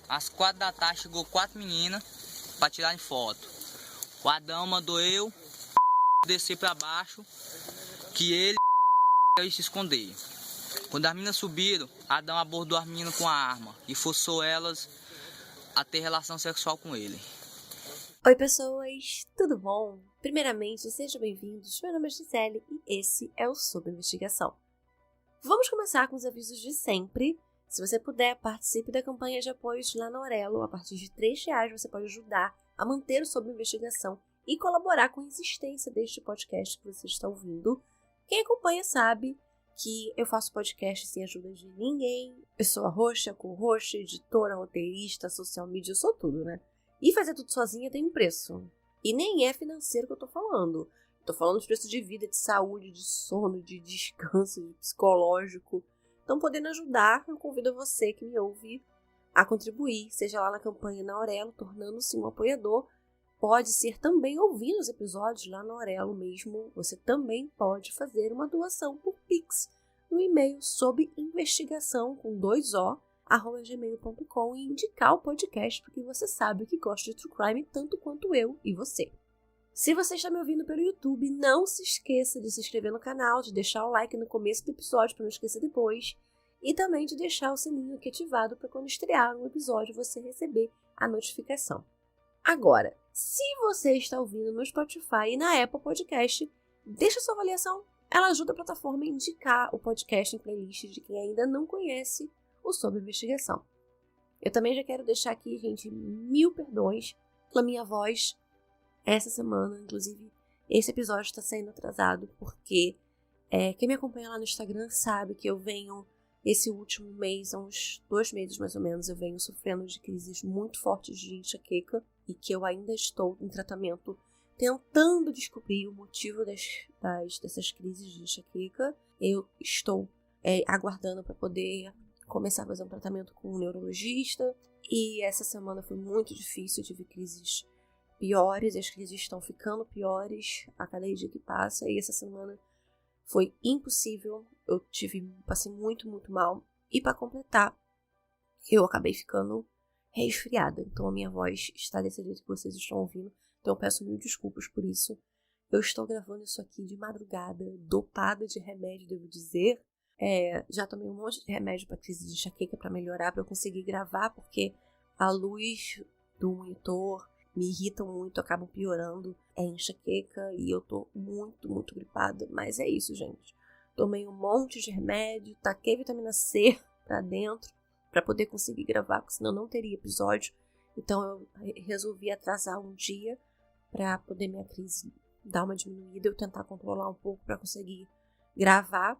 Às 4 da tarde chegou 4 meninas pra tirarem foto. O Adão mandou eu descer pra baixo, que ele ia se esconder. Quando as meninas subiram, Adão abordou as meninas com a arma e forçou elas a ter relação sexual com ele. Oi pessoas, tudo bom? Primeiramente, sejam bem-vindos, meu nome é Gisele e esse é o Sob Investigação. Vamos começar com os avisos de sempre. Se você puder, participe da campanha de apoios lá na Aurelo. A partir de R$3 você pode ajudar a manter o Sob Investigação e colaborar com a existência deste podcast que você está ouvindo. Quem acompanha sabe que eu faço podcast sem ajuda de ninguém. Eu sou a host, a co-host, editora, roteirista, social media, eu sou tudo, né? E fazer tudo sozinha tem um preço. E nem é financeiro que eu tô falando. Tô falando de preço de vida, de saúde, de sono, de descanso, de psicológico. Então, podendo ajudar, eu convido você que me ouve a contribuir, seja lá na campanha na Aurelo, tornando-se um apoiador. Pode ser também ouvindo os episódios lá na Aurelo mesmo. Você também pode fazer uma doação por Pix no e-mail sob investigação com 2 O, @gmail.com e indicar o podcast porque você sabe que gosta de True Crime tanto quanto eu e você. Se você está me ouvindo pelo YouTube, não se esqueça de se inscrever no canal, de deixar o like no começo do episódio para não esquecer depois e também de deixar o sininho aqui ativado para quando estrear um episódio você receber a notificação. Agora, se você está ouvindo no Spotify e na Apple Podcast, deixa sua avaliação. Ela ajuda a plataforma a indicar o podcast em playlist de quem ainda não conhece o Sob Investigação. Eu também já quero deixar aqui, gente, 1000 perdões pela minha voz essa semana. Inclusive, esse episódio está saindo atrasado porque quem me acompanha lá no Instagram sabe que eu venho, esse último mês, há uns 2 meses mais ou menos, eu venho sofrendo de crises muito fortes de enxaqueca e que eu ainda estou em tratamento tentando descobrir o motivo dessas crises de enxaqueca. Eu estou aguardando para poder começar a fazer um tratamento com um neurologista e essa semana foi muito difícil, eu tive crises piores, e as crises estão ficando piores a cada dia que passa e essa semana foi impossível, eu passei muito, muito mal e para completar, eu acabei ficando resfriada, então a minha voz está desse jeito que vocês estão ouvindo, então eu peço mil desculpas por isso. Eu estou gravando isso aqui de madrugada, dopada de remédio, devo dizer. Já tomei um monte de remédio para crise de enxaqueca para melhorar, para eu conseguir gravar, porque a luz do monitor me irrita muito, acabam piorando a enxaqueca e eu tô muito, muito gripada. Mas é isso, gente. Tomei um monte de remédio, taquei vitamina C para dentro para poder conseguir gravar, porque senão não teria episódio. Então eu resolvi atrasar um dia para poder minha crise dar uma diminuída, eu tentar controlar um pouco para conseguir gravar.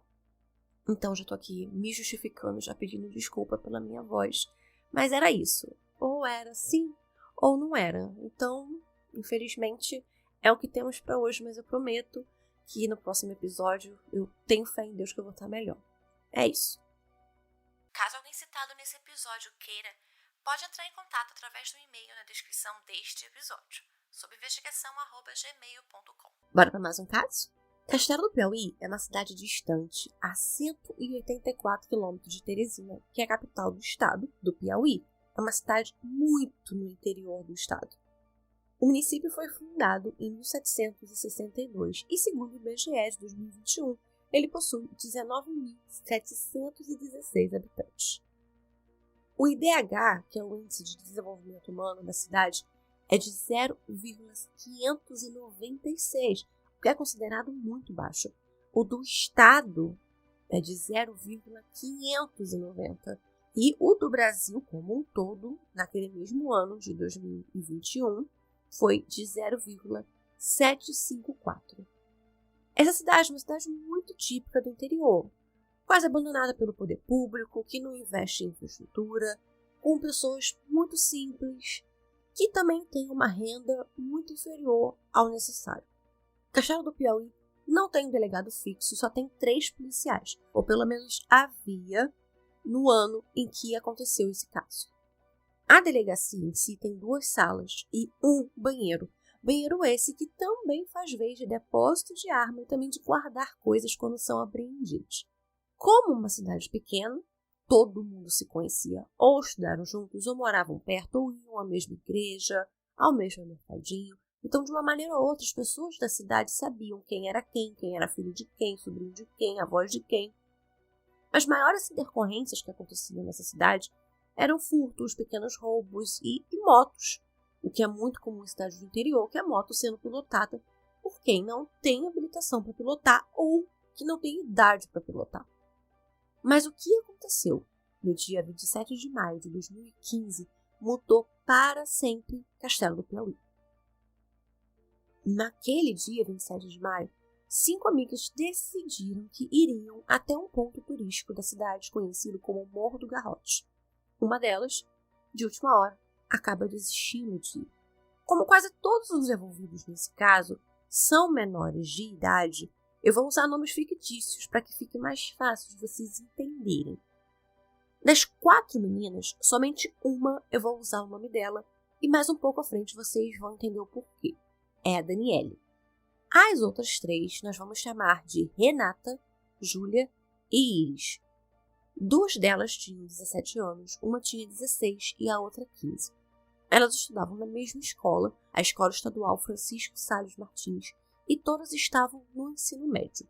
Então já tô aqui me justificando, já pedindo desculpa pela minha voz. Mas era isso. Ou era sim, ou não era. Então, infelizmente, é o que temos para hoje, mas eu prometo que no próximo episódio eu tenho fé em Deus que eu vou estar melhor. É isso. Caso alguém citado nesse episódio queira, pode entrar em contato através do e-mail na descrição deste episódio, sobinvestigação@gmail.com. Bora para mais um caso? Castelo do Piauí é uma cidade distante a 184 quilômetros de Teresina, que é a capital do estado do Piauí. É uma cidade muito no interior do estado. O município foi fundado em 1762 e, segundo o IBGE de 2021, ele possui 19.716 habitantes. O IDH, que é o Índice de Desenvolvimento Humano da cidade, é de 0,596, o que é considerado muito baixo. O do estado é de 0,590 e o do Brasil como um todo, naquele mesmo ano de 2021, foi de 0,754. Essa cidade é uma cidade muito típica do interior, quase abandonada pelo poder público, que não investe em infraestrutura, com pessoas muito simples, que também tem uma renda muito inferior ao necessário. Castelo do Piauí não tem um delegado fixo, só tem 3 policiais, ou pelo menos havia no ano em que aconteceu esse caso. A delegacia em si tem 2 salas e um banheiro. Banheiro esse que também faz vez de depósito de arma e também de guardar coisas quando são apreendidas. Como uma cidade pequena, todo mundo se conhecia, ou estudaram juntos, ou moravam perto, ou iam à mesma igreja, ao mesmo mercadinho. Então, de uma maneira ou outra, as pessoas da cidade sabiam quem era filho de quem, sobrinho de quem, avó de quem. As maiores intercorrências que aconteciam nessa cidade eram furtos, pequenos roubos e motos, o que é muito comum em cidades do interior, que é a moto sendo pilotada por quem não tem habilitação para pilotar ou que não tem idade para pilotar. Mas o que aconteceu no dia 27 de maio de 2015 mudou para sempre Castelo do Piauí. Naquele dia, 27 de maio, 5 amigas decidiram que iriam até um ponto turístico da cidade conhecido como Morro do Garrote. Uma delas, de última hora, acaba desistindo de ir. Como quase todos os envolvidos nesse caso são menores de idade, eu vou usar nomes fictícios para que fique mais fácil de vocês entenderem. Das 4 meninas, somente uma eu vou usar o nome dela e mais um pouco à frente vocês vão entender o porquê. É a Daniele. As outras 3 nós vamos chamar de Renata, Júlia e Iris. 2 delas tinham 17 anos, uma tinha 16 e a outra 15. Elas estudavam na mesma escola, a Escola Estadual Francisco Salles Martins, e todas estavam no ensino médio.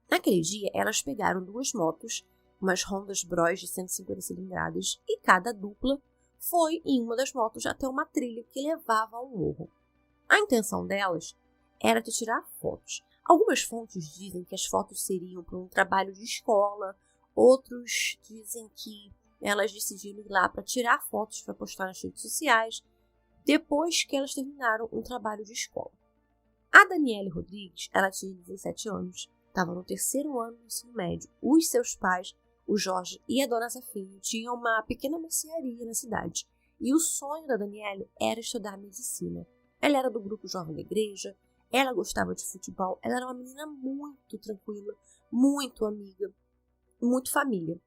Naquele dia, elas pegaram 2 motos, umas Hondas Bros de 150 cilindradas, e cada dupla foi em uma das motos até uma trilha que levava ao morro. A intenção delas era de tirar fotos. Algumas fontes dizem que as fotos seriam para um trabalho de escola, outros dizem que elas decidiram ir lá para tirar fotos para postar nas redes sociais, depois que elas terminaram um trabalho de escola. A Daniele Rodrigues, ela tinha 17 anos, estava no 3º ano do ensino médio. Os seus pais, o Jorge e a dona Zefinha, tinham uma pequena mercearia na cidade. E o sonho da Daniele era estudar medicina. Ela era do grupo jovem da igreja, ela gostava de futebol, ela era uma menina muito tranquila, muito amiga, muito família.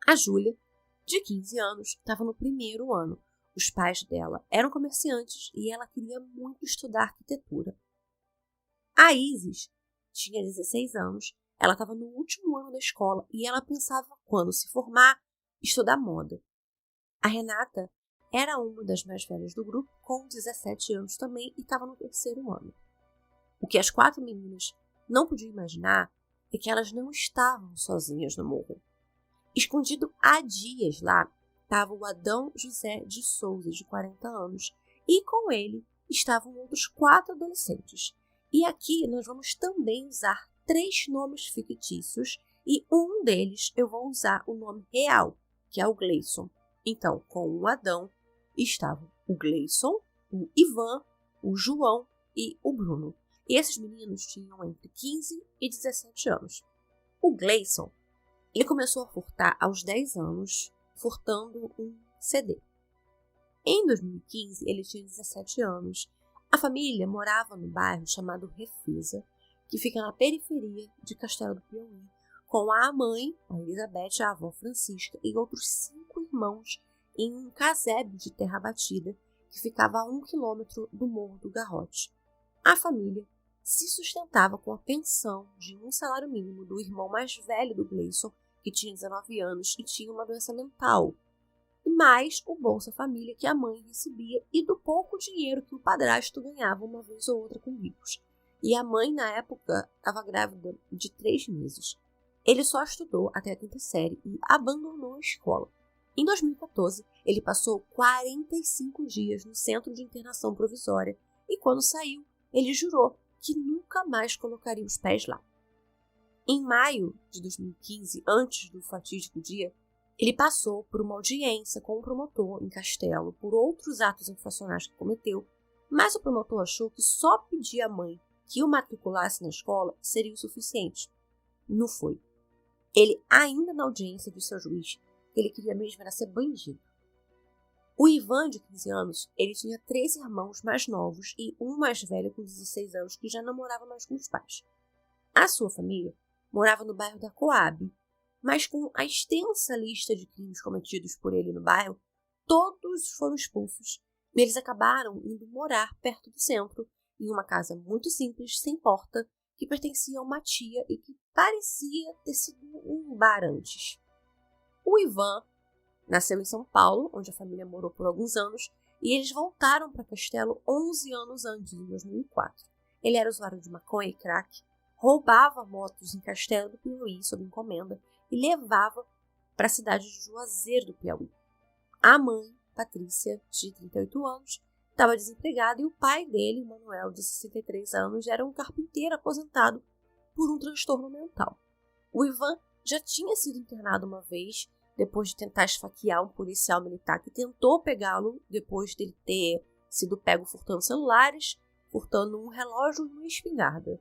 A Júlia, de 15 anos, estava no 1º ano. Os pais dela eram comerciantes e ela queria muito estudar arquitetura. A Isis tinha 16 anos, ela estava no último ano da escola e ela pensava, quando se formar, estudar moda. A Renata era uma das mais velhas do grupo, com 17 anos também, e estava no 3º ano. O que as 4 meninas não podiam imaginar é que elas não estavam sozinhas no morro. Escondido há dias lá, estava o Adão José de Souza, de 40 anos, e com ele estavam outros 4 adolescentes. E aqui nós vamos também usar 3 nomes fictícios, e um deles eu vou usar o nome real, que é o Gleison. Então, com o Adão estavam o Gleison, o Ivan, o João e o Bruno. E esses meninos tinham entre 15 e 17 anos. O Gleison, ele começou a furtar aos 10 anos, furtando um CD. Em 2015, ele tinha 17 anos. A família morava no bairro chamado Refesa, que fica na periferia de Castelo do Piauí, com a mãe, a Elizabeth, a avó Francisca e outros 5 irmãos em um casebre de terra batida que ficava a 1 quilômetro do Morro do Garrote. A família se sustentava com a pensão de um salário mínimo do irmão mais velho do Gleison, que tinha 19 anos e tinha uma doença mental, e mais o Bolsa Família que a mãe recebia e do pouco dinheiro que o padrasto ganhava uma vez ou outra com bicos. E a mãe, na época, estava grávida de 3 meses. Ele só estudou até a 5ª série e abandonou a escola. Em 2014, ele passou 45 dias no centro de internação provisória e, quando saiu, ele jurou que nunca mais colocaria os pés lá. Em maio de 2015, antes do fatídico dia, ele passou por uma audiência com um promotor em Castelo por outros atos infracionais que cometeu, mas o promotor achou que só pedir à mãe que o matriculasse na escola seria o suficiente. Não foi. Ele, ainda na audiência, disse ao juiz que ele queria mesmo era ser bandido. O Ivan, de 15 anos, ele tinha 3 irmãos mais novos e um mais velho com 16 anos que já não morava mais com os pais. A sua família morava no bairro da Coab, mas com a extensa lista de crimes cometidos por ele no bairro, todos foram expulsos e eles acabaram indo morar perto do centro, em uma casa muito simples, sem porta, que pertencia a uma tia e que parecia ter sido um bar antes. O Ivan nasceu em São Paulo, onde a família morou por alguns anos, e eles voltaram para Castelo 11 anos antes, em 2004. Ele era usuário de maconha e crack, roubava motos em Castelo do Piauí sob encomenda e levava para a cidade de Juazeiro do Piauí. A mãe, Patrícia, de 38 anos, estava desempregada e o pai dele, Manuel, de 63 anos, era um carpinteiro aposentado por um transtorno mental. O Ivan já tinha sido internado uma vez, depois de tentar esfaquear um policial militar que tentou pegá-lo, depois dele ter sido pego furtando celulares, furtando um relógio e uma espingarda.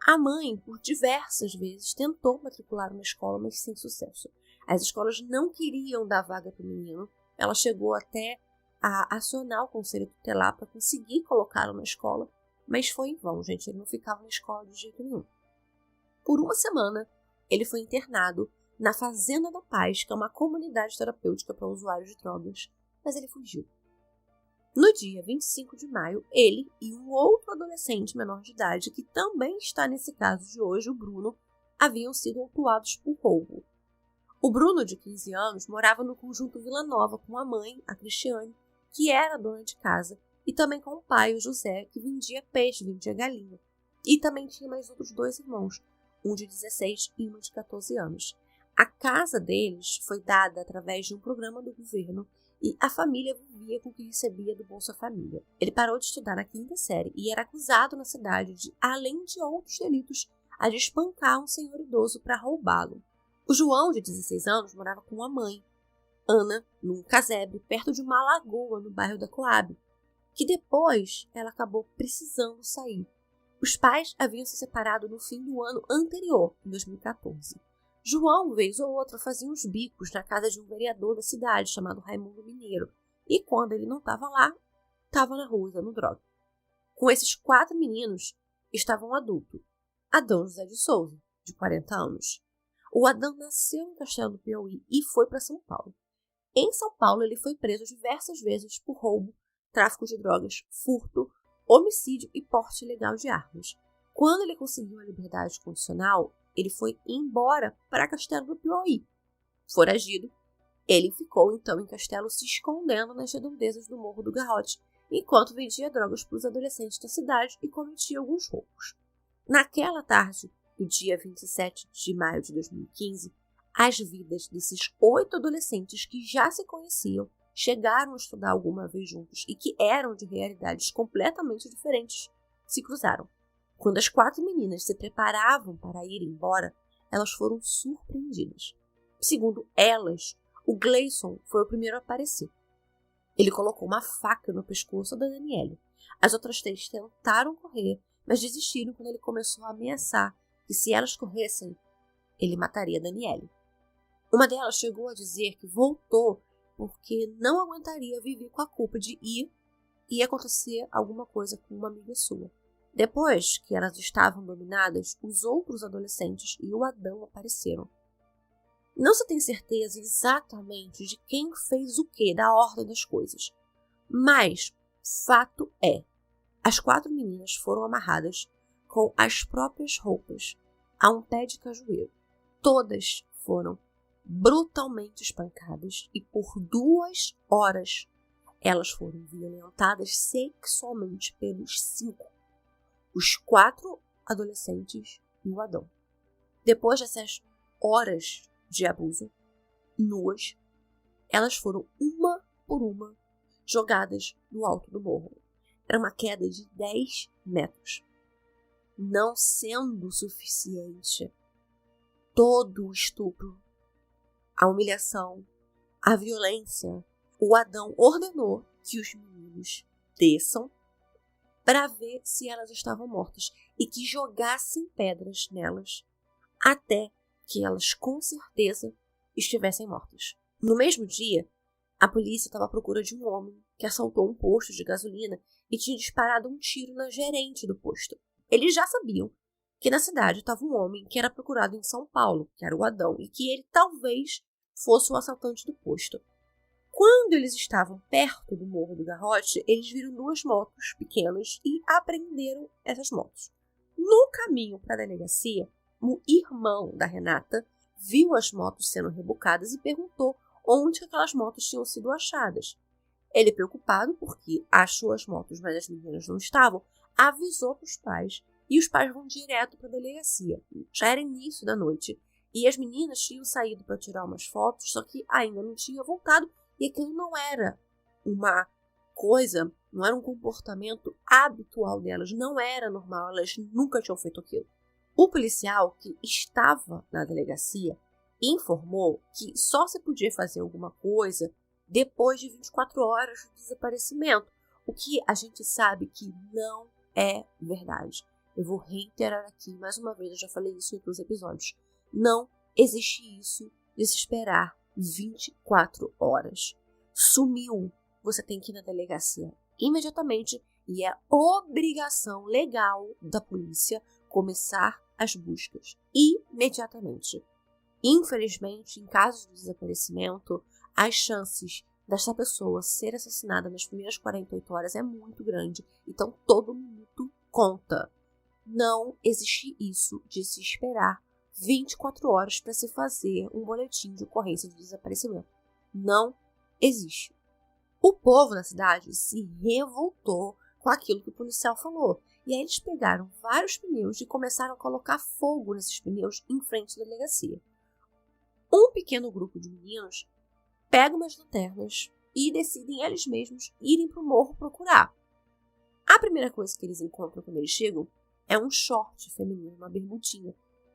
A mãe, por diversas vezes, tentou matricular na escola, mas sem sucesso. As escolas não queriam dar vaga para o menino. Ela chegou até a acionar o conselho tutelar para conseguir colocá-lo na escola, mas foi em vão, gente. Ele não ficava na escola de jeito nenhum. Por uma semana, ele foi internado na Fazenda da Paz, que é uma comunidade terapêutica para usuários de drogas, mas ele fugiu. No dia 25 de maio, ele e um outro adolescente menor de idade, que também está nesse caso de hoje, o Bruno, haviam sido autuados por roubo. O Bruno, de 15 anos, morava no conjunto Vila Nova com a mãe, a Cristiane, que era dona de casa, e também com o pai, o José, que vendia peixe, vendia galinha. E também tinha mais outros 2 irmãos, um de 16 e uma de 14 anos. A casa deles foi dada através de um programa do governo e a família vivia com o que recebia do Bolsa Família. Ele parou de estudar na 5ª série e era acusado na cidade de, além de outros delitos, de espancar um senhor idoso para roubá-lo. O João, de 16 anos, morava com a mãe, Ana, num casebre perto de uma lagoa no bairro da Coab, que depois ela acabou precisando sair. Os pais haviam se separado no fim do ano anterior, em 2014. João, vez ou outra, fazia uns bicos na casa de um vereador da cidade, chamado Raimundo Mineiro, e quando ele não estava lá, estava na rua usando droga. Com esses 4 meninos, estava um adulto, Adão José de Souza, de 40 anos. O Adão nasceu em Castelo do Piauí e foi para São Paulo. Em São Paulo, ele foi preso diversas vezes por roubo, tráfico de drogas, furto, homicídio e porte ilegal de armas. Quando ele conseguiu a liberdade condicional, ele foi embora para Castelo do Piauí. Foragido, ele ficou então em Castelo se escondendo nas redondezas do Morro do Garrote, enquanto vendia drogas para os adolescentes da cidade e cometia alguns roubos. Naquela tarde do dia 27 de maio de 2015, as vidas desses 8 adolescentes que já se conheciam, chegaram a estudar alguma vez juntos e que eram de realidades completamente diferentes, se cruzaram. Quando as 4 meninas se preparavam para ir embora, elas foram surpreendidas. Segundo elas, o Gleison foi o primeiro a aparecer. Ele colocou uma faca no pescoço da Daniele. As outras 3 tentaram correr, mas desistiram quando ele começou a ameaçar que se elas corressem, ele mataria a Daniele. Uma delas chegou a dizer que voltou porque não aguentaria viver com a culpa de ir e acontecer alguma coisa com uma amiga sua. Depois que elas estavam dominadas, os outros adolescentes e o Adão apareceram. Não se tem certeza exatamente de quem fez o que da ordem das coisas, mas fato é, as 4 meninas foram amarradas com as próprias roupas a um pé de cajueiro. Todas foram brutalmente espancadas e por 2 horas elas foram violentadas sexualmente pelos 5. Os 4 adolescentes e o Adão. Depois dessas horas de abuso, nuas, elas foram uma por uma jogadas do alto do morro. Era uma queda de 10 metros. Não sendo suficiente todo o estupro, a humilhação, a violência, o Adão ordenou que os meninos desçam para ver se elas estavam mortas e que jogassem pedras nelas até que elas com certeza estivessem mortas. No mesmo dia, a polícia estava à procura de um homem que assaltou um posto de gasolina e tinha disparado um tiro na gerente do posto. Eles já sabiam que na cidade estava um homem que era procurado em São Paulo, que era o Adão, e que ele talvez fosse o assaltante do posto. Quando eles estavam perto do Morro do Garrote, eles viram 2 motos pequenas e apreenderam essas motos. No caminho para a delegacia, o irmão da Renata viu as motos sendo rebocadas e perguntou onde aquelas motos tinham sido achadas. Ele, preocupado porque achou as motos, mas as meninas não estavam, avisou para os pais e os pais vão direto para a delegacia. Já era início da noite e as meninas tinham saído para tirar umas fotos, só que ainda não tinha voltado e aquilo não era uma coisa, não era um comportamento habitual delas, não era normal, elas nunca tinham feito aquilo. O policial que estava na delegacia informou que só se podia fazer alguma coisa depois de 24 horas de desaparecimento, o que a gente sabe que não é verdade. Eu vou reiterar aqui, mais uma vez, eu já falei isso em outros episódios. Não existe isso de se esperar 24 horas. Sumiu, você tem que ir na delegacia imediatamente e é obrigação legal da polícia começar as buscas imediatamente. Infelizmente, em casos de desaparecimento, as chances dessa pessoa ser assassinada nas primeiras 48 horas é muito grande. Então, todo minuto conta. Não existe isso de se esperar 24 horas para se fazer um boletim de ocorrência de desaparecimento. Não existe. O povo da cidade se revoltou com aquilo que o policial falou. E aí eles pegaram vários pneus e começaram a colocar fogo nesses pneus em frente da delegacia. Um pequeno grupo de meninos pega umas lanternas e decidem eles mesmos irem para o morro procurar. A primeira coisa que eles encontram quando eles chegam é um short feminino, uma bermudinha.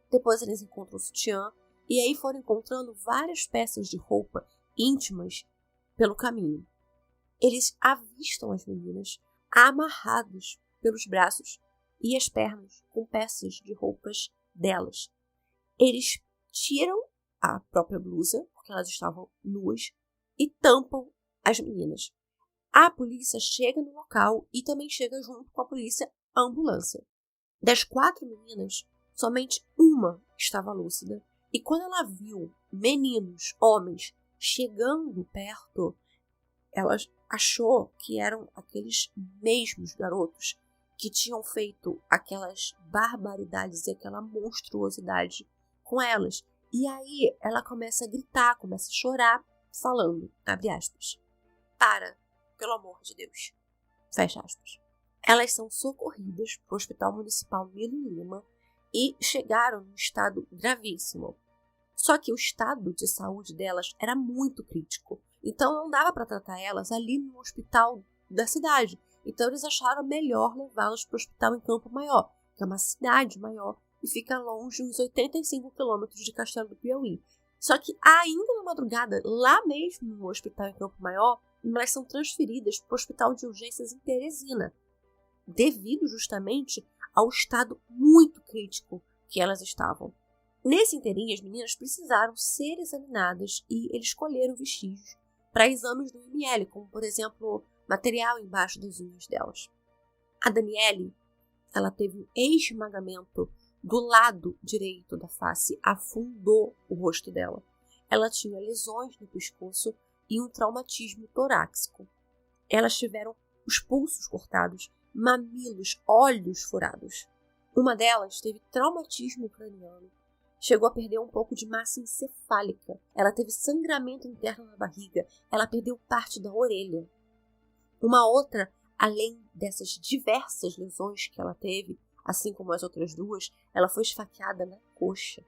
Depois eles encontram o sutiã e aí foram encontrando várias peças de roupa íntimas pelo caminho. Eles avistam as meninas amarradas pelos braços e as pernas com peças de roupas delas. Eles tiram a própria blusa, porque elas estavam nuas, e tampam as meninas. A polícia chega no local e também chega junto com a polícia a ambulância. Das 4 meninas, somente uma estava lúcida, e quando ela viu meninos, homens, chegando perto, ela achou que eram aqueles mesmos garotos que tinham feito aquelas barbaridades e aquela monstruosidade com elas. E aí ela começa a gritar, começa a chorar, falando, abre aspas, para, pelo amor de Deus, fecha aspas. Elas são socorridas para o Hospital Municipal Milo Lima e chegaram num estado gravíssimo. Só que o estado de saúde delas era muito crítico, então não dava para tratar elas ali no hospital da cidade. Então eles acharam melhor levá-las para o hospital em Campo Maior, que é uma cidade maior e fica longe uns 85 quilômetros de Castelo do Piauí. Só que ainda na madrugada, lá mesmo no hospital em Campo Maior, elas são transferidas para o hospital de urgências em Teresina, devido justamente ao estado muito crítico que elas estavam. Nesse inteirinho, as meninas precisaram ser examinadas e eles colheram vestígios para exames do IML, como, por exemplo, material embaixo das unhas delas. A Daniele, ela teve um esmagamento do lado direito da face, afundou o rosto dela. Ela tinha lesões no pescoço e um traumatismo torácico. Elas tiveram os pulsos cortados, mamilos, olhos furados. Uma delas teve traumatismo craniano. Chegou a perder um pouco de massa encefálica. Ela teve sangramento interno na barriga. Ela perdeu parte da orelha. Uma outra, além dessas diversas lesões que ela teve, assim como as outras duas, ela foi esfaqueada na coxa.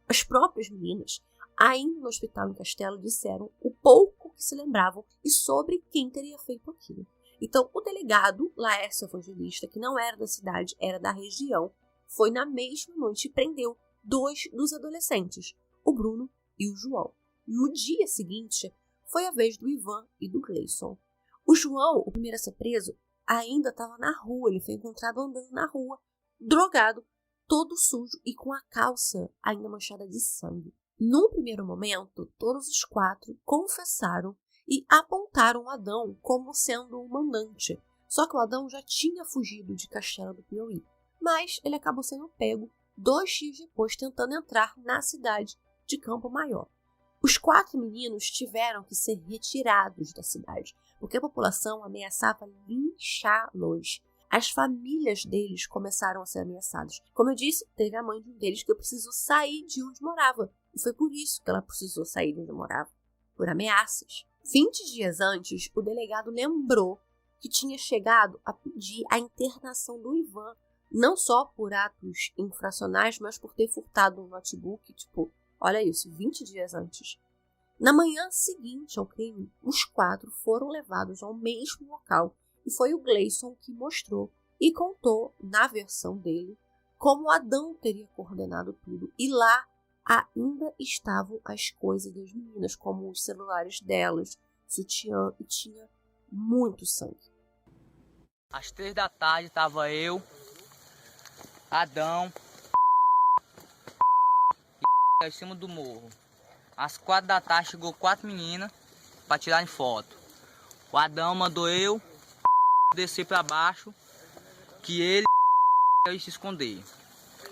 As próprias meninas, ainda no hospital em Castelo, disseram o pouco que se lembravam e sobre quem teria feito aquilo. Então, o delegado, Laércio Evangelista, que não era da cidade, era da região, foi na mesma noite e prendeu 2 dos adolescentes, o Bruno e o João. No dia seguinte, foi a vez do Ivan e do Gleison. O João, o primeiro a ser preso, ainda estava na rua. Ele foi encontrado andando na rua, drogado, todo sujo e com a calça ainda manchada de sangue. Num primeiro momento, todos os 4 confessaram e apontaram o Adão como sendo o mandante. Só que o Adão já tinha fugido de Castelo do Piauí, mas ele acabou sendo pego 2 dias depois tentando entrar na cidade de Campo Maior. Os 4 meninos tiveram que ser retirados da cidade, porque a população ameaçava linchá-los. as famílias deles começaram a ser ameaçadas. Como eu disse, teve a mãe de um deles que precisou sair de onde morava. E foi por isso que ela precisou sair de onde morava. Por ameaças. 20 dias antes, o delegado lembrou que tinha chegado a pedir a internação do Ivan, não só por atos infracionais, mas por ter furtado um notebook. Olha isso, 20 dias antes. Na manhã seguinte ao crime, os 4 foram levados ao mesmo local e foi o Gleison que mostrou e contou, na versão dele, como Adão teria coordenado tudo. E lá ainda estavam as coisas das meninas, como os celulares delas, sutiã, e tinha muito sangue. Às 3 da tarde tava eu, Adão e em cima do morro. Às 4 da tarde chegou 4 meninas para tirarem foto. O Adão mandou eu descer para baixo, que ele ia se esconder.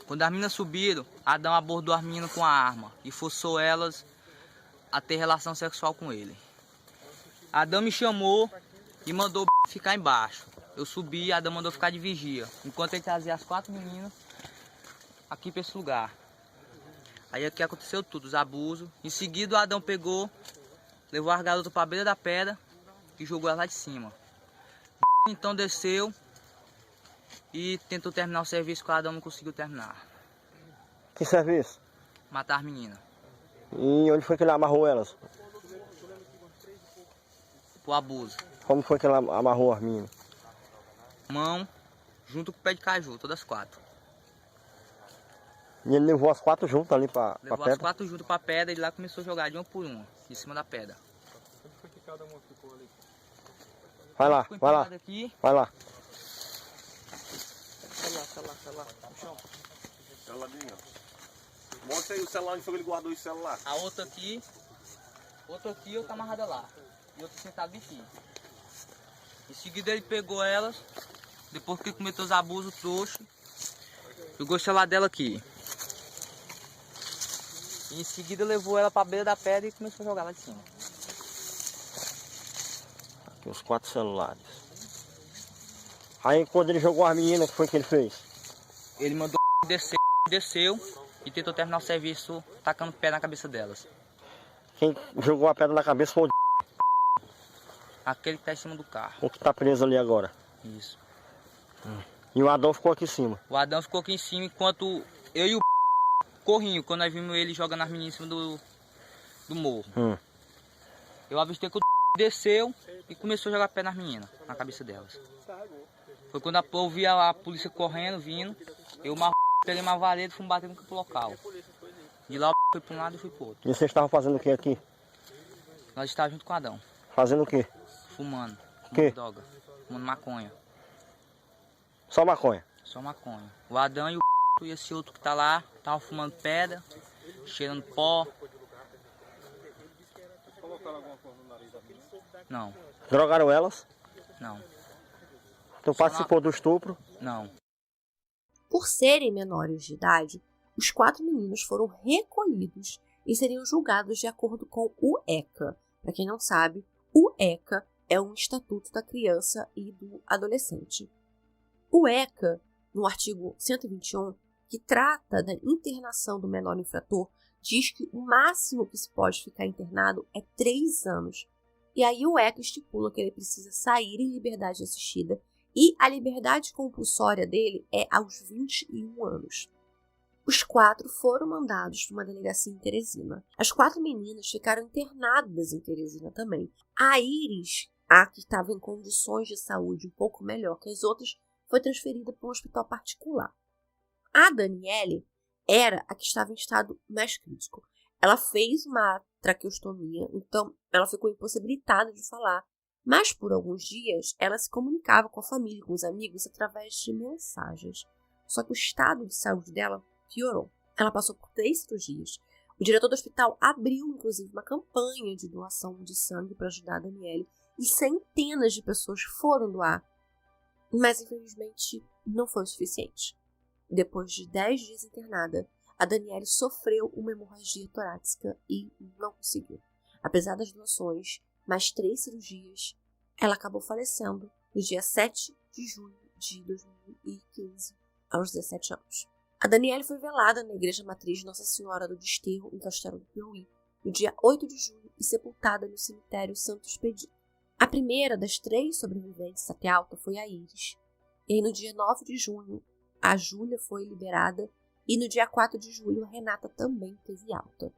Quando as meninas subiram, Adão abordou as meninas com a arma e forçou elas a ter relação sexual com ele. Adão me chamou e mandou ficar embaixo. Eu subi e Adão mandou ficar de vigia, enquanto ele trazia as 4 meninas aqui para esse lugar. Aí aqui aconteceu tudo, os abusos. Em seguida o Adão pegou, levou as garotas para a beira da pedra e jogou elas lá de cima. Então desceu e tentou terminar o serviço que o Adão não conseguiu terminar. Que serviço? Matar as meninas. E onde foi que ele amarrou elas? Por abuso. Como foi que ele amarrou as meninas? Mão, junto com o pé de caju, todas as 4. E ele levou as 4 juntas ali pra Levou pedra? as 4 junto pra pedra e lá começou a jogar de uma por uma, em cima da pedra. Como foi que cada uma ficou ali? Vai lá, Ficou vai lá, empinado aqui. vai lá. Celular, no chão. Celularzinho. Mostra aí o celular, onde foi que ele guardou o celular. A outra aqui, outra amarrada lá. E outra sentada aqui. Em seguida ele pegou elas, depois que cometeu os abusos, trouxe. Jogou o celular dela aqui. E em seguida levou ela pra beira da pedra e começou a jogar lá de cima. Aqui os 4 celulares. Aí quando ele jogou as meninas, o que foi que ele fez? Ele mandou desceu e tentou terminar o serviço tacando pé na cabeça delas. Quem jogou a pedra na cabeça foi Aquele que tá em cima do carro. o que tá preso ali agora. Isso. E o Adão ficou aqui em cima. O Adão ficou aqui em cima enquanto eu e o corrinho, quando nós vimos ele jogando as meninas em cima do morro. Eu avistei que o desceu e começou a jogar pé nas meninas, na cabeça delas. Foi quando eu vi a polícia correndo, vindo, eu peguei uma vareta e fui bater no local. De lá eu fui para um lado e fui para o outro. E vocês estavam fazendo o que aqui? Nós estávamos junto com o Adão, Fazendo o quê? fumando, Que? droga, fumando maconha, Só maconha. só maconha. O Adão e o e esse outro que tá lá, estavam fumando pedra, cheirando pó. Colocaram alguma coisa no nariz da menina? Não, Drogaram elas? não, Tu participou do estupro? não. Por serem menores de idade, os 4 meninos foram recolhidos e seriam julgados de acordo com o ECA. Para quem não sabe, o ECA é um Estatuto da Criança e do Adolescente. O ECA, no artigo 121, que trata da internação do menor infrator, diz que o máximo que se pode ficar internado é 3 anos. E aí o ECA estipula que ele precisa sair em liberdade assistida e a liberdade compulsória dele é aos 21 anos. Os 4 foram mandados para uma delegacia em Teresina. As 4 meninas ficaram internadas em Teresina também. A Iris, a que estava em condições de saúde um pouco melhor que as outras, foi transferida para um hospital particular. A Daniele era a que estava em estado mais crítico. Ela fez uma traqueostomia, então ela ficou impossibilitada de falar. Mas por alguns dias ela se comunicava com a família e com os amigos através de mensagens. Só que o estado de saúde dela piorou. Ela passou por 3 cirurgias. O diretor do hospital abriu, inclusive, uma campanha de doação de sangue para ajudar a Daniele e centenas de pessoas foram doar. Mas, infelizmente, não foi o suficiente. Depois de 10 dias internada, a Daniele sofreu uma hemorragia torácica e não conseguiu. Apesar das doações, mais 3 cirurgias, ela acabou falecendo no dia 7 de junho de 2015, aos 17 anos. A Daniele foi velada na Igreja Matriz de Nossa Senhora do Desterro, em Castelo do Piauí, no dia 8 de julho e sepultada no cemitério Santo Expedito. A primeira das 3 sobreviventes até alta foi a Iris. E aí, no dia 9 de junho, a Júlia foi liberada e no dia 4 de julho, a Renata também teve alta.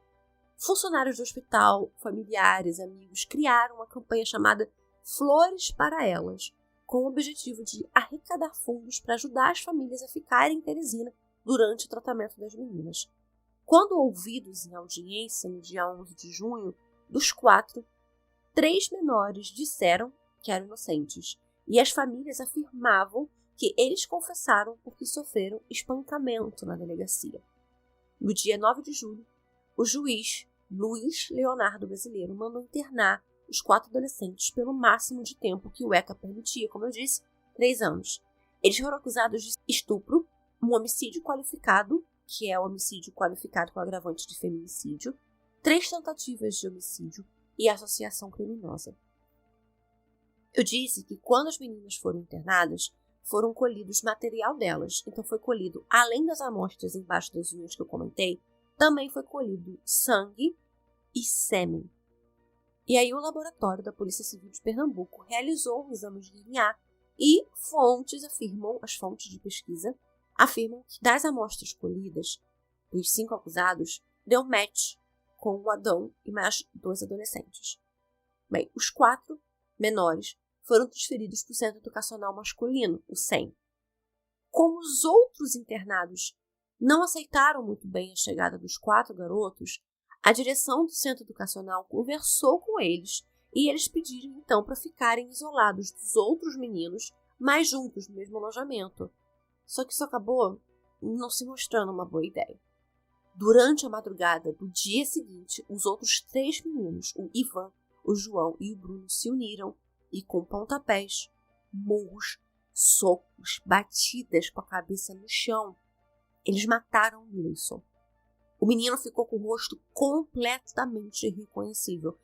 Funcionários do hospital, familiares, amigos criaram uma campanha chamada Flores para Elas, com o objetivo de arrecadar fundos para ajudar as famílias a ficarem em Teresina durante o tratamento das meninas. Quando ouvidos em audiência no dia 11 de junho, dos 4, 3 menores disseram que eram inocentes, e as famílias afirmavam que eles confessaram porque sofreram espancamento na delegacia. No dia 9 de julho, o juiz Luiz Leonardo Brasileiro mandou internar os 4 adolescentes pelo máximo de tempo que o ECA permitia, como eu disse, 3 anos. Eles foram acusados de estupro, um homicídio qualificado, que é o homicídio qualificado com agravante de feminicídio, 3 tentativas de homicídio e associação criminosa. Eu disse que quando as meninas foram internadas, foram colhidos material delas. Então foi colhido, além das amostras embaixo das unhas que eu comentei, também foi colhido sangue e sêmen. E aí o laboratório da Polícia Civil de Pernambuco realizou um exame de DNA e as fontes de pesquisa afirmam que das amostras colhidas, dos 5 acusados, deu match com o Adão e mais 2 adolescentes. Bem, os 4 menores foram transferidos para o Centro Educacional Masculino, o CEM. Como os outros internados não aceitaram muito bem a chegada dos 4 garotos, a direção do Centro Educacional conversou com eles e eles pediram então para ficarem isolados dos outros meninos, mas juntos no mesmo alojamento. Só que isso acabou não se mostrando uma boa ideia. Durante a madrugada do dia seguinte, os outros 3 meninos, o Ivan, o João e o Bruno, se uniram e com pontapés, murros, socos, batidas com a cabeça no chão, eles mataram o Gleison. O menino ficou com o rosto completamente irreconhecível.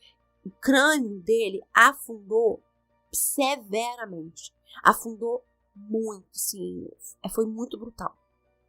O crânio dele afundou severamente. Afundou muito, sim. Foi muito brutal.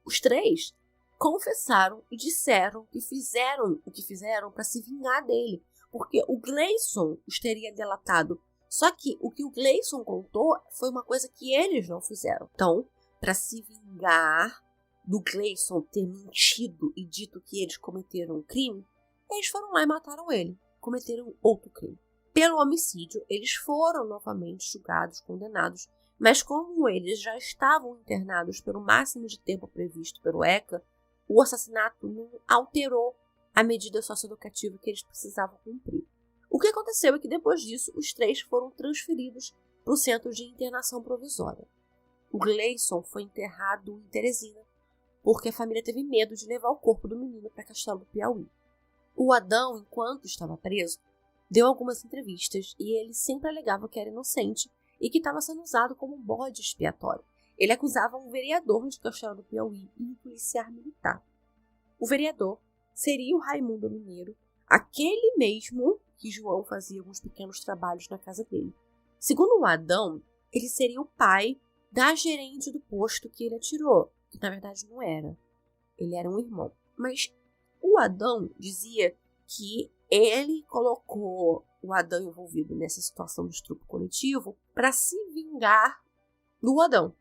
Os 3 confessaram e disseram que fizeram o que fizeram para se vingar dele, porque o Gleison os teria delatado. Só que o que o Gleison contou foi uma coisa que eles não fizeram. Então, para se vingar do Gleison ter mentido e dito que eles cometeram um crime, eles foram lá e mataram ele. Cometeram outro crime. Pelo homicídio, eles foram novamente julgados, condenados, mas como eles já estavam internados pelo máximo de tempo previsto pelo ECA, o assassinato não alterou a medida socioeducativa que eles precisavam cumprir. O que aconteceu é que depois disso, os 3 foram transferidos para o Centro de Internação Provisória. O Gleison foi enterrado em Teresina, porque a família teve medo de levar o corpo do menino para Castelo do Piauí. O Adão, enquanto estava preso, deu algumas entrevistas e ele sempre alegava que era inocente e que estava sendo usado como um bode expiatório. Ele acusava um vereador de Castelo do Piauí e um policial militar. O vereador seria o Raimundo Mineiro, aquele mesmo que João fazia alguns pequenos trabalhos na casa dele. Segundo o Adão, ele seria o pai da gerente do posto que ele atirou, que na verdade não era. Ele era um irmão. Mas o Adão dizia que ele colocou o Adão envolvido nessa situação de estupro coletivo para se vingar do Adão.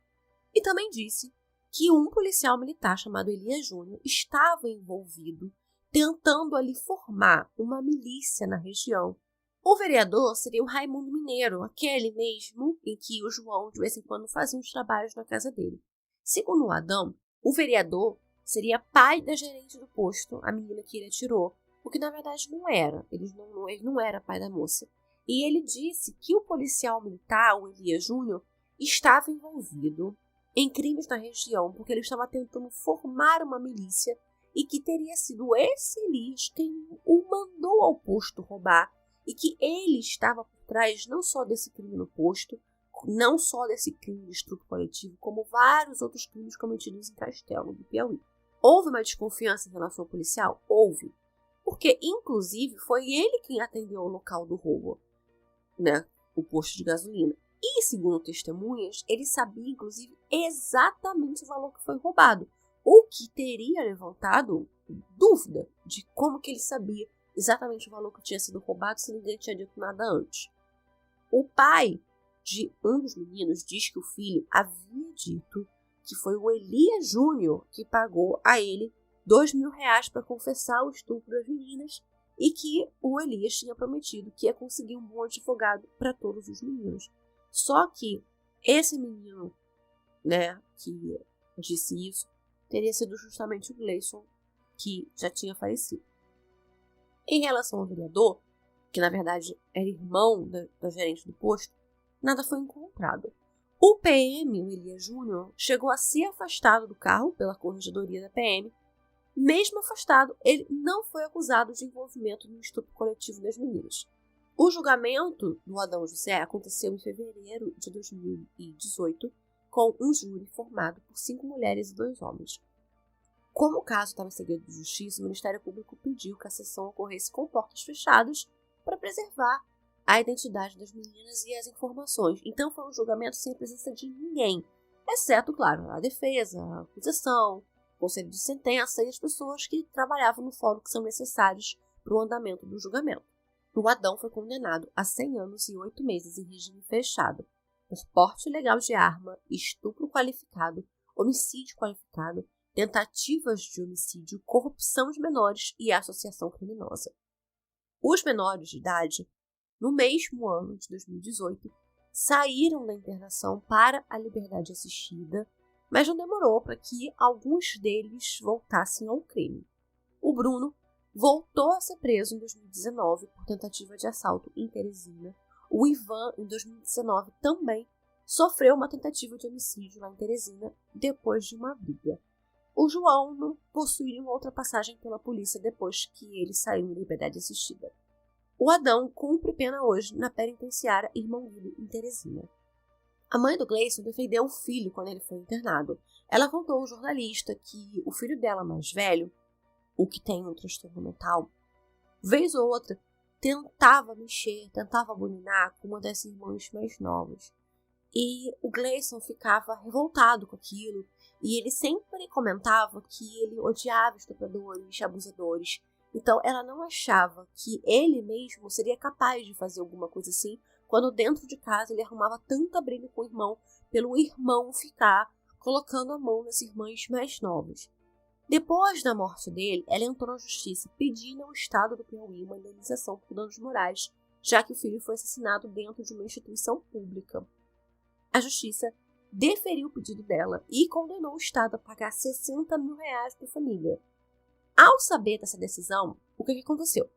E também disse que um policial militar chamado Elias Júnior estava envolvido tentando ali formar uma milícia na região. O vereador seria o Raimundo Mineiro, aquele mesmo em que o João de vez em quando fazia uns trabalhos na casa dele. Segundo o Adão, o vereador seria pai da gerente do posto, a menina que ele atirou, o que na verdade não era. Ele não era pai da moça. E ele disse que o policial militar, o Elias Júnior, estava envolvido em crimes na região, porque ele estava tentando formar uma milícia e que teria sido esse Elias quem o mandou ao posto roubar e que ele estava por trás não só desse crime no posto, não só desse crime de estupro coletivo, como vários outros crimes cometidos em Castelo do Piauí. Houve uma desconfiança em relação ao policial? Houve. Porque, inclusive, foi ele quem atendeu ao local do roubo, né? O posto de gasolina. E, segundo testemunhas, ele sabia, inclusive, exatamente o valor que foi roubado, o que teria levantado dúvida de como que ele sabia exatamente o valor que tinha sido roubado se ninguém tinha dito nada antes. O pai de um dos meninos diz que o filho havia dito que foi o Elias Júnior que pagou a ele R$2.000 para confessar o estupro das meninas e que o Elias tinha prometido que ia conseguir um bom advogado para todos os meninos. Só que esse menino, né, que disse isso, teria sido justamente o Gleison, que já tinha falecido. Em relação ao vereador, que na verdade era irmão da gerente do posto, nada foi encontrado. O PM, o Elias Júnior, chegou a ser afastado do carro pela corregedoria da PM. Mesmo afastado, ele não foi acusado de envolvimento no estupro coletivo das meninas. O julgamento do Adão José aconteceu em fevereiro de 2018, com um júri formado por 5 mulheres e 2 homens. Como o caso estava em segredo de justiça, o Ministério Público pediu que a sessão ocorresse com portas fechadas para preservar a identidade das meninas e as informações. Então foi um julgamento sem a presença de ninguém, exceto, claro, a defesa, a acusação, o conselho de sentença e as pessoas que trabalhavam no fórum que são necessários para o andamento do julgamento. O Adão foi condenado a 100 anos e 8 meses em regime fechado por porte ilegal de arma, estupro qualificado, homicídio qualificado, tentativas de homicídio, corrupção de menores e associação criminosa. Os menores de idade, no mesmo ano de 2018, saíram da internação para a liberdade assistida, mas não demorou para que alguns deles voltassem ao crime. O Bruno voltou a ser preso em 2019 por tentativa de assalto em Teresina. O Ivan, em 2019, também sofreu uma tentativa de homicídio lá em Teresina depois de uma briga. O João não possuía uma outra passagem pela polícia depois que ele saiu em liberdade assistida. O Adão cumpre pena hoje na penitenciária Irmãozinho, em Teresina. A mãe do Gleison defendeu o filho quando ele foi internado. Ela contou ao jornalista que o filho dela mais velho, o que tem um transtorno mental, vez ou outra, tentava mexer, tentava bulinar com uma das irmãs mais novas. E o Gleison ficava revoltado com aquilo, e ele sempre comentava que ele odiava estupradores, abusadores. Então ela não achava que ele mesmo seria capaz de fazer alguma coisa assim, quando dentro de casa ele arrumava tanta briga com o irmão, pelo irmão ficar colocando a mão nas irmãs mais novas. Depois da morte dele, ela entrou na justiça pedindo ao Estado do Piauí uma indenização por danos morais, já que o filho foi assassinado dentro de uma instituição pública. A justiça deferiu o pedido dela e condenou o Estado a pagar R$60 mil para a família. Ao saber dessa decisão, o que aconteceu?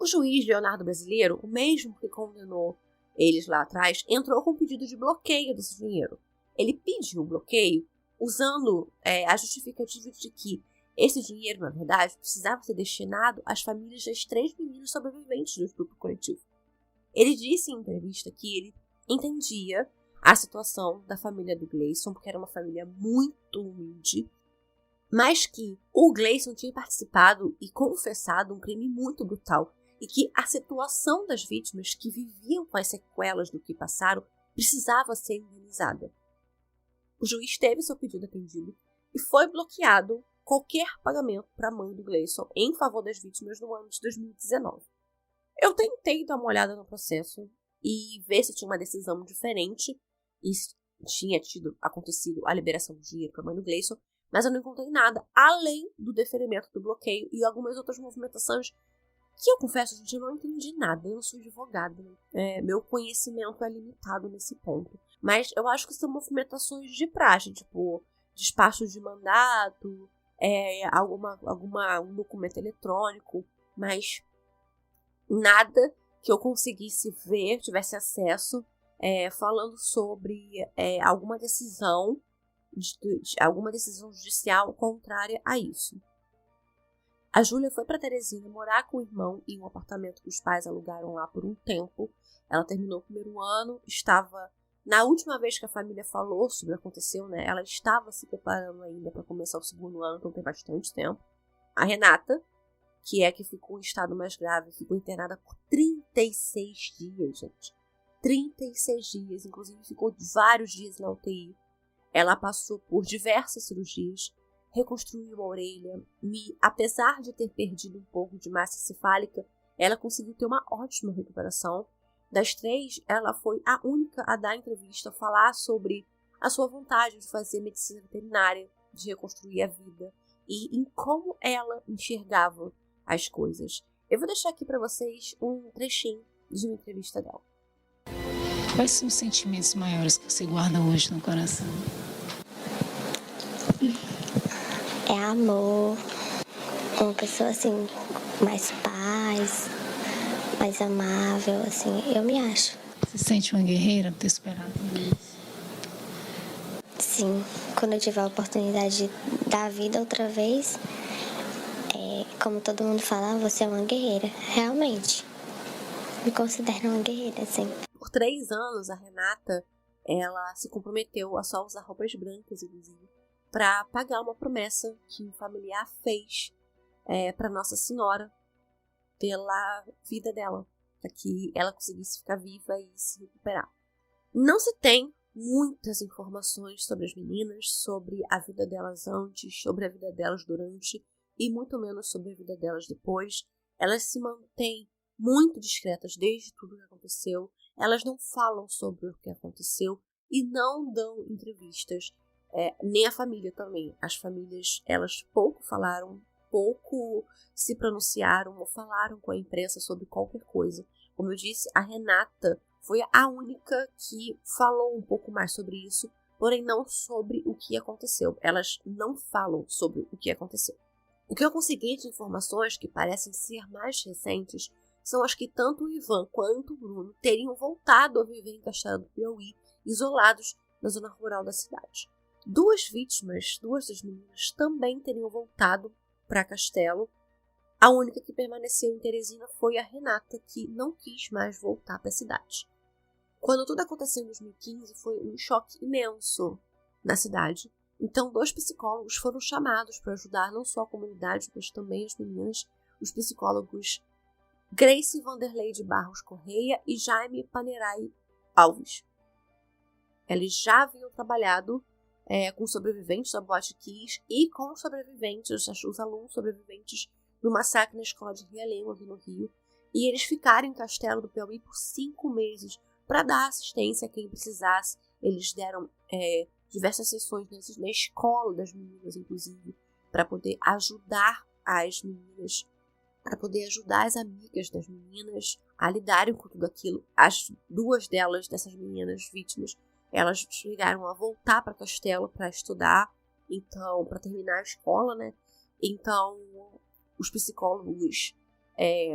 O juiz Leonardo Brasileiro, o mesmo que condenou eles lá atrás, entrou com um pedido de bloqueio desse dinheiro. Ele pediu um bloqueio usando a justificativa de que esse dinheiro, na verdade, precisava ser destinado às famílias das 3 meninas sobreviventes do estupro coletivo. Ele disse em entrevista que ele entendia a situação da família do Gleison, porque era uma família muito humilde, mas que o Gleison tinha participado e confessado um crime muito brutal e que a situação das vítimas que viviam com as sequelas do que passaram precisava ser indenizada. O juiz teve seu pedido atendido e foi bloqueado qualquer pagamento para a mãe do Gleison em favor das vítimas no ano de 2019. Eu tentei dar uma olhada no processo e ver se tinha uma decisão diferente e se tinha acontecido a liberação do dinheiro para a mãe do Gleison, mas eu não encontrei nada além do deferimento do bloqueio e algumas outras movimentações que eu confesso, gente, eu não entendi nada. Eu não sou advogada, né? Meu conhecimento é limitado nesse ponto. Mas eu acho que são movimentações de praxe, tipo despachos de mandato, um documento eletrônico, mas nada que eu conseguisse ver, tivesse acesso, falando sobre alguma decisão judicial contrária a isso. A Júlia foi para Teresina morar com o irmão em um apartamento que os pais alugaram lá por um tempo. Ela terminou o primeiro ano, estava... Na última vez que a família falou sobre o que aconteceu, né, ela estava se preparando ainda para começar o segundo ano, então tem bastante tempo. A Renata, que ficou em estado mais grave, ficou internada por 36 dias, gente. 36 dias, inclusive ficou vários dias na UTI. Ela passou por diversas cirurgias, reconstruiu a orelha e, apesar de ter perdido um pouco de massa encefálica, ela conseguiu ter uma ótima recuperação. Das 3, ela foi a única a dar entrevista, falar sobre a sua vontade de fazer medicina veterinária, de reconstruir a vida e em como ela enxergava as coisas. Eu vou deixar aqui para vocês um trechinho de uma entrevista dela. Quais são os sentimentos maiores que você guarda hoje no coração? É amor, uma pessoa assim, mais paz, mais amável, assim, eu me acho. Você se sente uma guerreira por ter superado tudo isso? Sim, quando eu tiver a oportunidade de dar a vida outra vez, como todo mundo fala, você é uma guerreira, realmente. Me considero uma guerreira, sim. Por 3 anos, a Renata, ela se comprometeu a só usar roupas brancas, inclusive, para pagar uma promessa que um familiar fez para Nossa Senhora pela vida dela, para que ela conseguisse ficar viva e se recuperar. Não se tem muitas informações sobre as meninas, sobre a vida delas antes, sobre a vida delas durante e muito menos sobre a vida delas depois. Elas se mantêm muito discretas desde tudo que aconteceu. Elas não falam sobre o que aconteceu e não dão entrevistas. Nem a família também. As famílias, elas pouco falaram, pouco se pronunciaram ou falaram com a imprensa sobre qualquer coisa. Como eu disse, a Renata foi a única que falou um pouco mais sobre isso, porém não sobre o que aconteceu. Elas não falam sobre o que aconteceu. O que eu consegui de informações que parecem ser mais recentes são as que tanto o Ivan quanto o Bruno teriam voltado a viver em Castelo do Piauí, isolados na zona rural da cidade. 2 vítimas, 2 das meninas, também teriam voltado para Castelo. A única que permaneceu em Teresina foi a Renata, que não quis mais voltar para a cidade. Quando tudo aconteceu em 2015, foi um choque imenso na cidade. Então, 2 psicólogos foram chamados para ajudar não só a comunidade, mas também as meninas. Os psicólogos Grace Vanderlei de Barros Correia e Jaime Panerai Alves. Eles já haviam trabalhado com sobreviventes da Boate Kiss e com sobreviventes, os alunos sobreviventes do massacre na escola de Realengo, aqui no Rio. E eles ficaram em Castelo do Piauí por 5 meses para dar assistência a quem precisasse. Eles deram diversas sessões na escola das meninas, inclusive, para poder ajudar as meninas, para poder ajudar as amigas das meninas a lidarem com tudo aquilo. As 2 delas, dessas meninas vítimas, elas chegaram a voltar para Castelo para estudar, então, para terminar a escola, né? Então, os psicólogos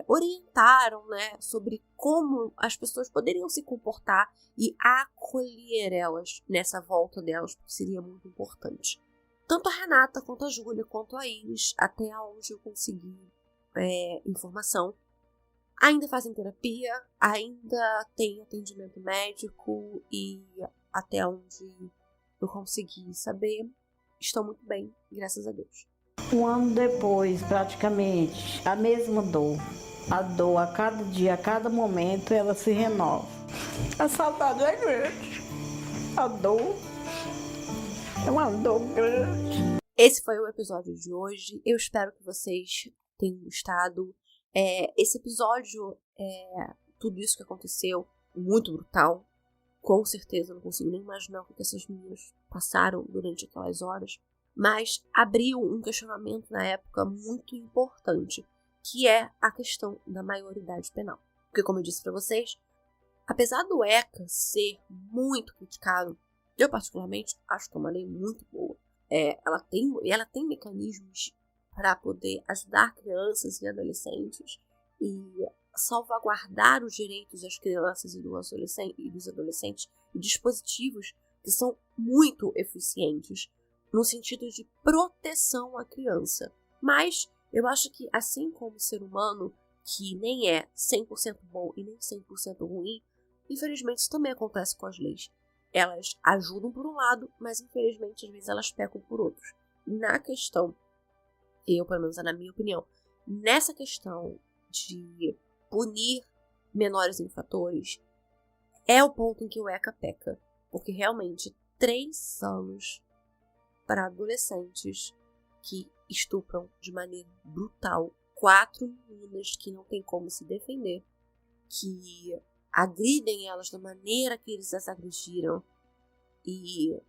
orientaram, né, sobre como as pessoas poderiam se comportar e acolher elas nessa volta delas, porque seria muito importante. Tanto a Renata, quanto a Júlia, quanto a Iris, até onde eu consegui informação, ainda fazem terapia, ainda tem atendimento médico e até onde eu consegui saber, estão muito bem, graças a Deus. 1 ano depois, praticamente, a mesma dor. A dor, a cada dia, a cada momento, ela se renova. A saudade é grande. A dor é uma dor grande. Esse foi o episódio de hoje. Eu espero que vocês tenham gostado. Esse episódio, tudo isso que aconteceu, muito brutal. Com certeza, eu não consigo nem imaginar o que essas meninas passaram durante aquelas horas. Mas abriu um questionamento na época muito importante, que é a questão da maioridade penal. Porque, como eu disse para vocês, apesar do ECA ser muito criticado, eu particularmente acho que é uma lei muito boa. Ela tem mecanismos para poder ajudar crianças e adolescentes e salvaguardar os direitos das crianças e dos adolescentes e dispositivos que são muito eficientes no sentido de proteção à criança. Mas eu acho que, assim como o ser humano, que nem é 100% bom e nem 100% ruim, infelizmente isso também acontece com as leis. Elas ajudam por um lado, mas infelizmente às vezes elas pecam por outros. Na questão, pelo menos na minha opinião, nessa questão de punir menores infratores, é o ponto em que o ECA peca. Porque realmente 3 anos para adolescentes que estupram de maneira brutal 4 meninas que não tem como se defender, que agridem elas da maneira que eles as agrediram e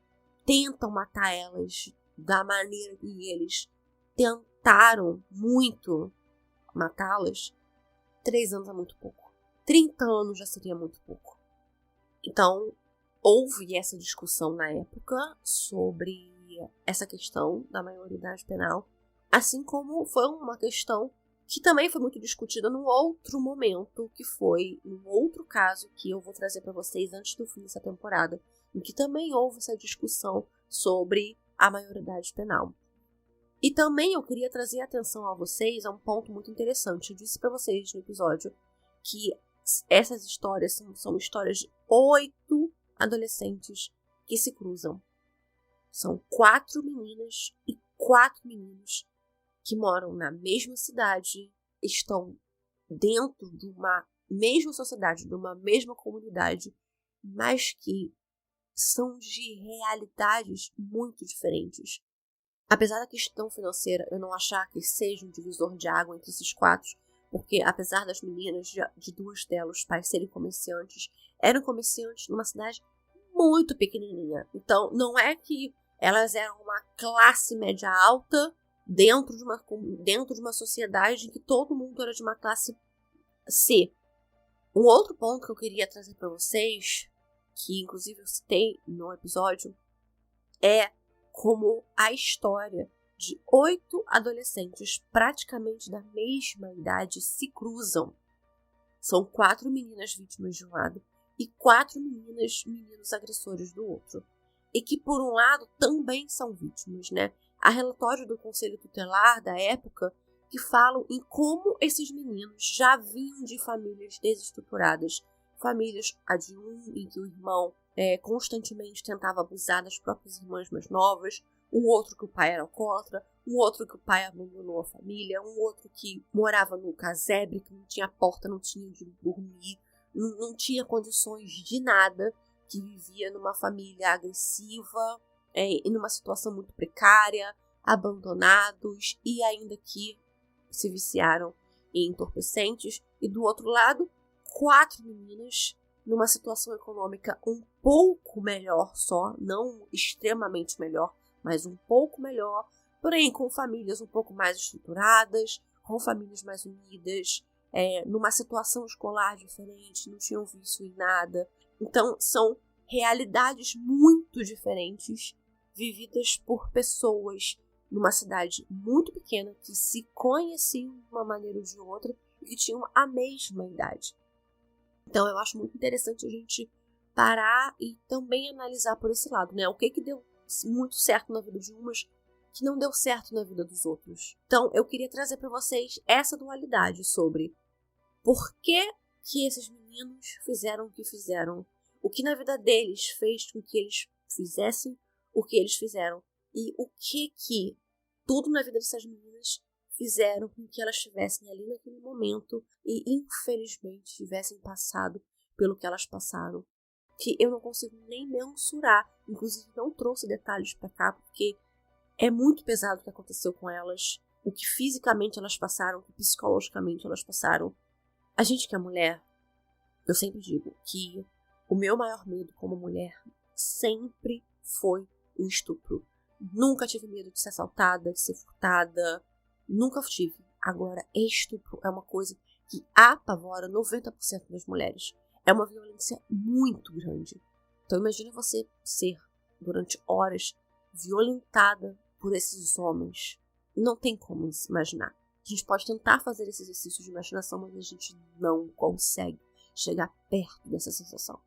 tentam matar elas da maneira que eles tentaram muito matá-las. 3 anos é muito pouco. 30 anos já seria muito pouco. Então, houve essa discussão na época sobre essa questão da maioridade penal, assim como foi uma questão que também foi muito discutida num outro momento, que foi num outro caso que eu vou trazer para vocês antes do fim dessa temporada, em que também houve essa discussão sobre a maioridade penal. E também eu queria trazer atenção a vocês a um ponto muito interessante. Eu disse para vocês no episódio que essas histórias são histórias de 8 adolescentes que se cruzam. São 4 meninas e 4 meninos que moram na mesma cidade, estão dentro de uma mesma sociedade, de uma mesma comunidade, mas que são de realidades muito diferentes. Apesar da questão financeira, eu não achar que seja um divisor de água entre esses 4, porque apesar das meninas, de 2 delas, os pais serem comerciantes, eram comerciantes numa cidade muito pequenininha. Então, não é que elas eram uma classe média alta dentro de uma sociedade em que todo mundo era de uma classe C. Um outro ponto que eu queria trazer para vocês, que inclusive eu citei no episódio, é como a história de 8 adolescentes praticamente da mesma idade se cruzam. São 4 meninas vítimas de um lado e 4 meninos agressores do outro. E que, por um lado, também são vítimas, né? Há relatórios do Conselho Tutelar da época que falam em como esses meninos já vinham de famílias desestruturadas. Famílias, a de em que o irmão constantemente tentava abusar das próprias irmãs mais novas, um outro que o pai era alcoólatra, um outro que o pai abandonou a família, um outro que morava no casebre, que não tinha porta, não tinha onde dormir, não tinha condições de nada, que vivia numa família agressiva, e numa situação muito precária, abandonados e ainda que se viciaram em entorpecentes. E do outro lado, 4 meninas numa situação econômica um pouco melhor só, não extremamente melhor, mas um pouco melhor, porém com famílias um pouco mais estruturadas, com famílias mais unidas, numa situação escolar diferente, não tinham vício em nada. Então são realidades muito diferentes, vividas por pessoas numa cidade muito pequena, que se conheciam de uma maneira ou de outra e que tinham a mesma idade. Então eu acho muito interessante a gente parar e também analisar por esse lado, né? O que deu muito certo na vida de umas que não deu certo na vida dos outros. Então eu queria trazer para vocês essa dualidade sobre por que esses meninos fizeram o que fizeram, o que na vida deles fez com que eles fizessem o que eles fizeram e o que tudo na vida dessas meninas fizeram com que elas estivessem ali naquele momento e infelizmente tivessem passado pelo que elas passaram, que eu não consigo nem mensurar. Inclusive não trouxe detalhes pra cá porque é muito pesado o que aconteceu com elas, o que fisicamente elas passaram, o que psicologicamente elas passaram. A gente que é mulher, eu sempre digo que o meu maior medo como mulher sempre foi o estupro. Nunca tive medo de ser assaltada, de ser furtada. Nunca tive. Agora, estupro é uma coisa que apavora 90% das mulheres. É uma violência muito grande. Então imagina você ser, durante horas, violentada por esses homens. Não tem como se imaginar. A gente pode tentar fazer esse exercício de imaginação, mas a gente não consegue chegar perto dessa sensação.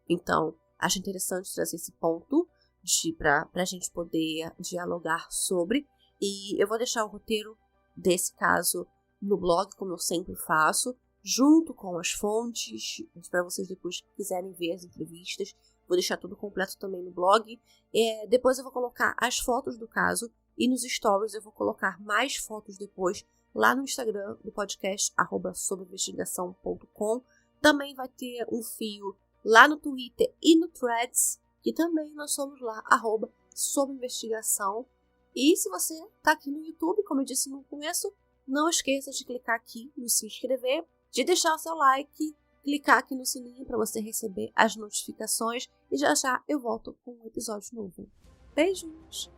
Então, acho interessante trazer esse ponto para a gente poder dialogar sobre. E eu vou deixar o roteiro desse caso no blog, como eu sempre faço, junto com as fontes, para vocês depois que quiserem ver as entrevistas. Vou deixar tudo completo também no blog. Depois eu vou colocar as fotos do caso e nos stories eu vou colocar mais fotos depois lá no Instagram do podcast, @sobreinvestigação.com. Também vai ter um fio lá no Twitter e no Threads, que também nós somos lá, @sobrinvestigação. E se você está aqui no YouTube, como eu disse no começo, não esqueça de clicar aqui no se inscrever, de deixar o seu like, clicar aqui no sininho para você receber as notificações e já já eu volto com um episódio novo. Beijos!